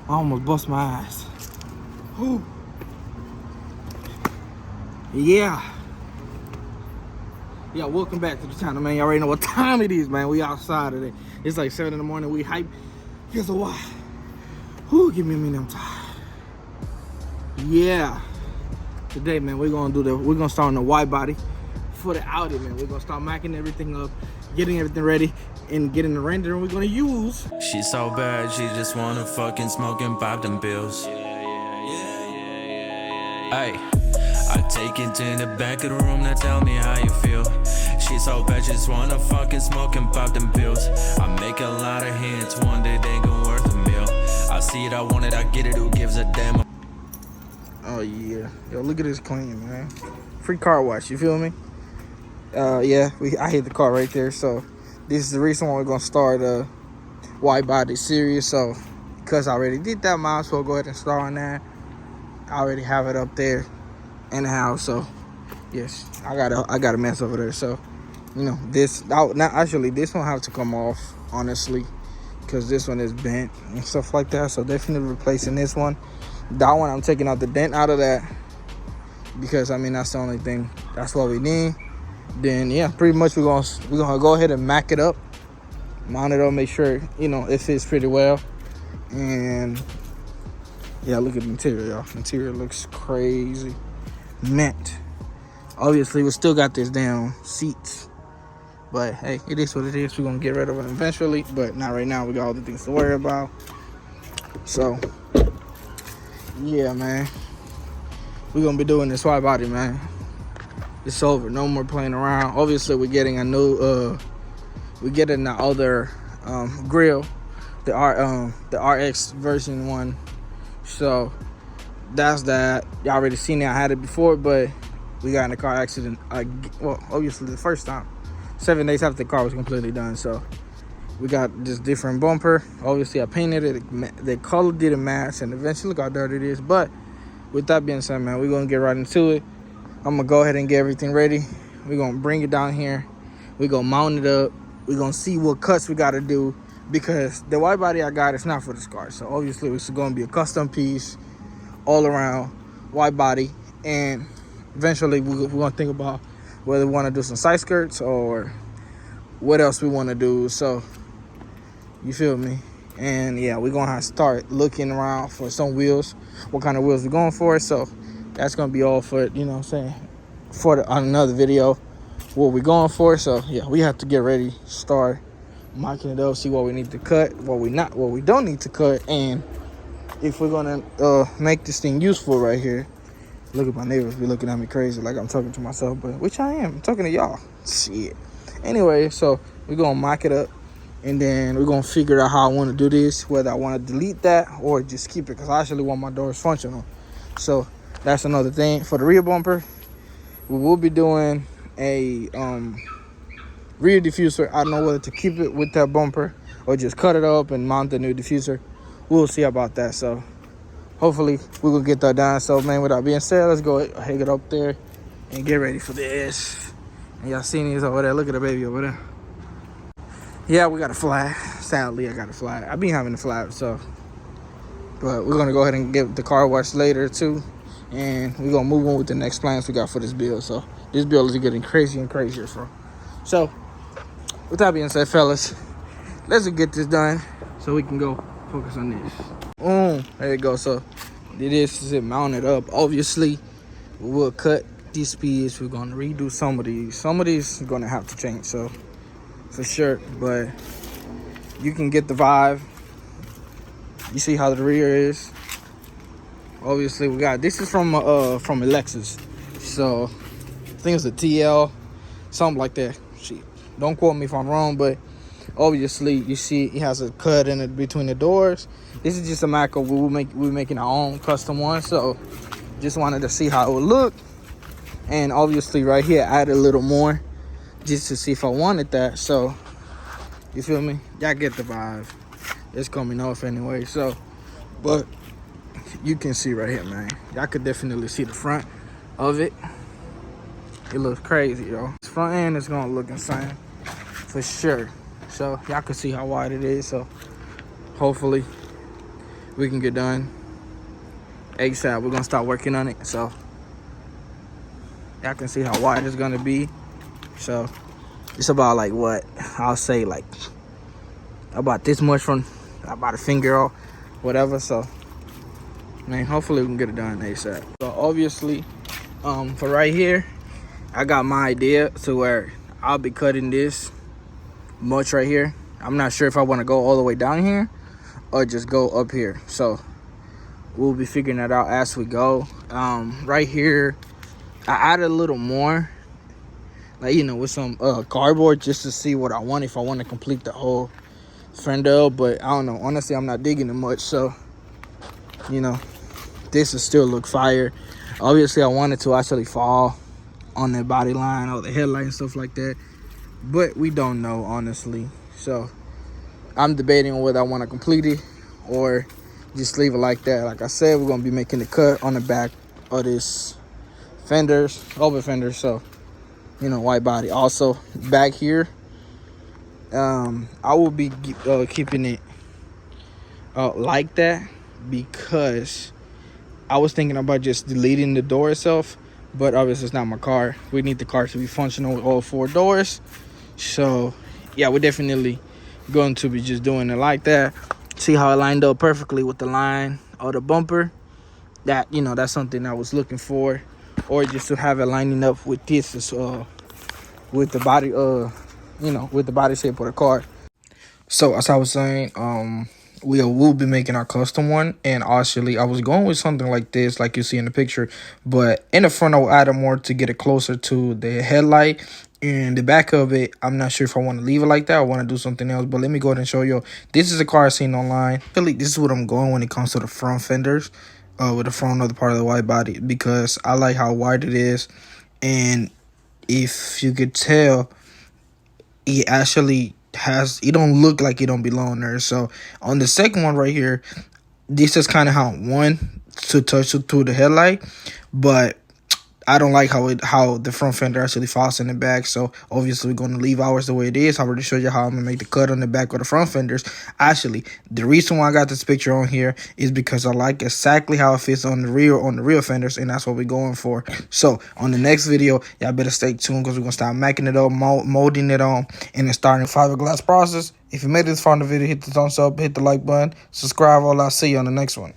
I almost bust my ass. Whew. Yeah, welcome back to the channel, man. Y'all already know what time it is, man. We outside today. It's like 7 in the morning. We hype. Guess what? Whew, give me a minute, I'm tired. Yeah. Today, man, we're gonna start on the wide body for the Audi, man. We're gonna start macking everything up, getting everything ready, and getting the render, and we're gonna use. She's so bad, she just wanna fucking smoke and pop them pills. Ay, I take it to the back of the room, now tell me how you feel. She's so bad, just wanna fucking smoke and pop them pills. I make a lot of hits, one day they gon' worth a meal. I see it, I want it, I get it, who gives a damn? Oh yeah, yo, look at this clean, man. Free car wash, you feel me? Yeah, I hit the car right there. So this is the reason why we're gonna start a wide body series. So because I already did that, might as well go ahead and start on that. I already have it up there in the house. So yes, I got a mess over there. So you know, this one have to come off, honestly, because this one is bent and stuff like that. So definitely replacing this one. That one, I'm taking out the dent out of that because I mean that's the only thing. That's what we need. Then yeah, pretty much we're gonna go ahead and mac it up, mount it up, make sure you know it fits pretty well. And yeah, look at the interior, y'all. Interior looks crazy mint. Obviously, we still got this damn seats, but hey, it is what it is. We're gonna get rid of it eventually, but not right now. We got all the things to worry about. So yeah, man, we're gonna be doing this wide body, man. It's over. No more playing around. Obviously, we're getting a new the other grill, the RX version 1. So that's that. Y'all already seen it. I had it before, but we got in a car accident. Well, obviously the first time, 7 days after the car was completely done. So we got this different bumper. Obviously, I painted it. The color didn't match, and eventually look how dirty it is. But with that being said, man, we're gonna get right into it. I'm gonna go ahead and get everything ready. We're gonna bring it down here. We're gonna mount it up. We're gonna see what cuts we gotta do, because the wide body I got is not for this car. So obviously it's gonna be a custom piece all around wide body. And eventually we're gonna think about whether we wanna do some side skirts or what else we wanna do. So you feel me? And yeah, we're gonna have to start looking around for some wheels, what kind of wheels we're going for. So that's gonna be all for, you know what I'm saying, on another video, what we're going for. So yeah, we have to get ready, start marking it up, see what we need to cut, what we don't need to cut, and if we're gonna make this thing useful right here. Look at my neighbors be looking at me crazy like I'm talking to myself, but which I am. I'm talking to y'all. Shit. Anyway, so we're gonna mock it up, and then we're gonna figure out how I want to do this, whether I want to delete that or just keep it, because I actually want my doors functional. So that's another thing. For the rear bumper, we will be doing a rear diffuser. I don't know whether to keep it with that bumper or just cut it up and mount the new diffuser. We'll see about that. So hopefully we will get that done. So man, with that being said, let's go hang it up there and get ready for this. And y'all seen these over there. Look at the baby over there. Yeah, we got a flat. Sadly, I got a flat. I've been having a flat, so. But we're gonna go ahead and get the car washed later too. And we're gonna move on with the next plans we got for this build. So this build is getting crazier and crazier. So with that being said, fellas, let's get this done so we can go focus on this. There you go. So this is it mounted up. Obviously, we'll cut these speeds. We're gonna redo some of these. Some of these are gonna have to change, so for sure. But you can get the vibe. You see how the rear is. Obviously, we got this is from a Lexus, so I think it's a TL, something like that. Shit, don't quote me if I'm wrong, but obviously you see it has a cut in it between the doors. This is just a Maco. We're making our own custom one, so just wanted to see how it would look. And obviously right here, I added a little more just to see if I wanted that. So you feel me? Y'all get the vibe. It's coming off anyway. So, but you can see right here, man. Y'all could definitely see the front of it. It looks crazy, yo. This front end is gonna look insane for sure. So y'all can see how wide it is. So hopefully we can get done ASAP. We're gonna start working on it, so y'all can see how wide it's gonna be. So it's about like what I'll say, like about this much from about a finger or whatever. So man, hopefully we can get it done ASAP. So obviously, for right here, I got my idea to where I'll be cutting this much right here. I'm not sure if I want to go all the way down here or just go up here. So we'll be figuring that out as we go. Right here, I added a little more, like, you know, with some cardboard just to see what I want, if I want to complete the whole fender. But I don't know, honestly, I'm not digging it much. So, you know, this will still look fire. Obviously, I wanted to actually fall on the body line or the headlight and stuff like that, but we don't know, honestly. So I'm debating on whether I want to complete it or just leave it like that. Like I said, we're gonna be making the cut on the back of this over fenders. So, you know, white body. Also back here, I will be keeping it like that, because I was thinking about just deleting the door itself, but obviously it's not my car. We need the car to be functional with all 4 doors. So yeah, we're definitely going to be just doing it like that. See how it lined up perfectly with the line of the bumper. That, you know, that's something I was looking for, or just to have it lining up with this with the body you know, with the body shape of the car. So as I was saying, we will be making our custom one, and actually I was going with something like this, like you see in the picture, but in the front I will add more to get it closer to the headlight. And the back of it, I'm not sure if I want to leave it like that or want to do something else, but let me go ahead and show you. This is a car I seen online. I feel like this is what I'm going when it comes to the front fenders, with the front other part of the wide body, because I like how wide it is. And if you could tell, it actually it don't look like it don't belong there. So on the second one right here, this is kind of how I want to touch it through the headlight, but I don't like how the front fender actually falls in the back. So obviously we're going to leave ours the way it is. I already showed you how I'm going to make the cut on the back of the front fenders. Actually, the reason why I got this picture on here is because I like exactly how it fits on the rear fenders, and that's what we're going for. So on the next video, y'all better stay tuned, because we're going to start macking it up, molding it on, and then starting the fiberglass process. If you made it this far in the video, hit the thumbs up, hit the like button, subscribe. All I'll see you on the next one.